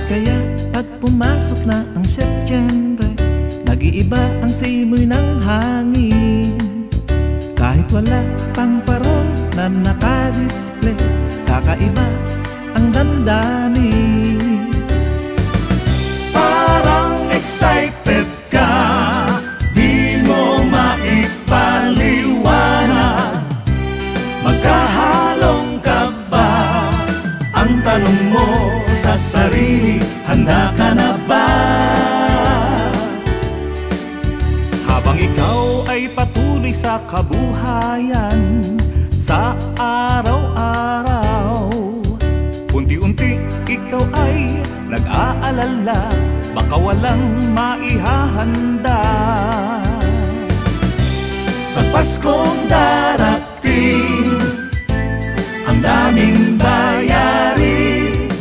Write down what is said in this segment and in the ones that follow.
Kaya pag pumasok na ang Setyembre, nag-iiba ang simoy ng hangin. Kahit wala pang parol na nakadisplay, kakaiba ang damdamin. Parang excited ka, di mo maipaliwanag. Magkahalong ka ba? Ang tanong mo sa sarili, handa ka na ba? Habang ikaw ay patuloy sa kabuhayan, sa araw-araw, unti-unti ikaw ay nag-aalala, baka walang maihahanda. Sa Paskong darating, ang daming bayarin,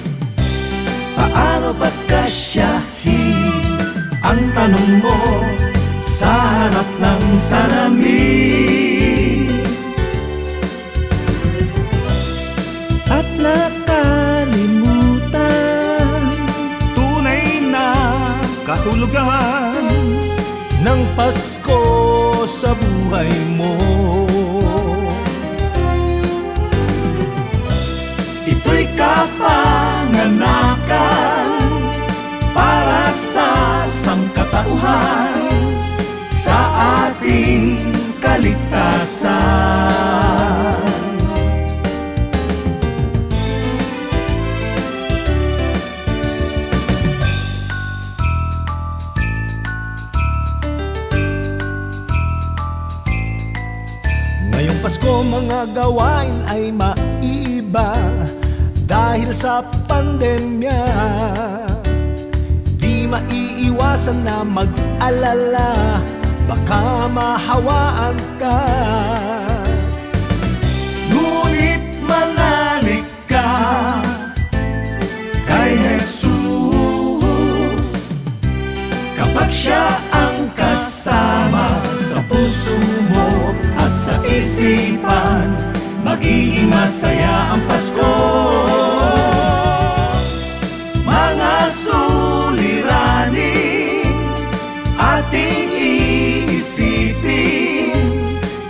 paano ba kasyahin ang tanong mo sa harap ng salamin? At nakalimutan tunay na kahulugan ng Pasko sa buhay mo. Ito'y kapanganakan para sa sangkatauhan, sa ating kaligtasan. Ngayong Pasko mga gawain ay maiiba dahil sa pandemya. Di maiiwasan na mag-alala, baka mahawaan ka. Ngunit manalig ka kay Jesus, kapag siya ang kasama sa puso mo at sa isipan, magiging masaya ang Pasko. Mga suliranin ating iisipin,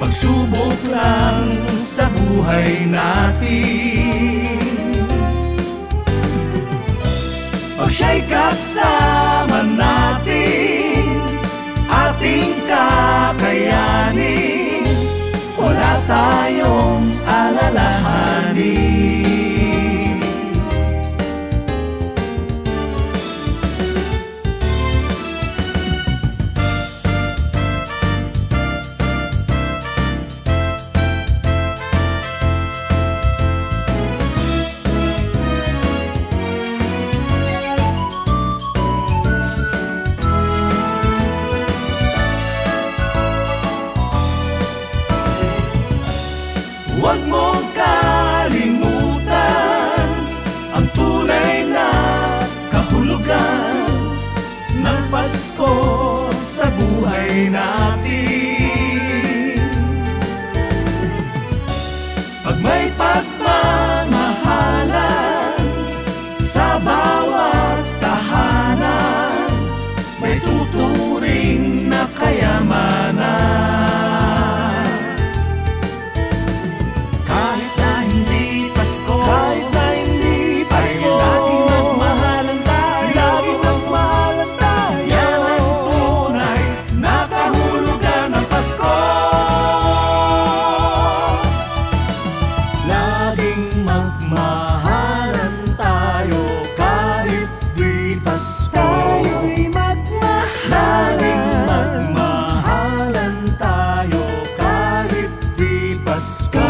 pagsubok lang sa buhay natin. Pag siya'y kasama natin, ating kakayanin, wala tayong alalahanin. Huwag mong kalimutan ang tunay na kahulugan ng Pasko sa buhay natin. Pag may pagmamahalan sa bawat tahanan, may tuturing na kayamanan. Laging magmahalan tayo kahit di Pasko. Tayo'y magmahalan. Laging magmahalan tayo kahit di Pasko.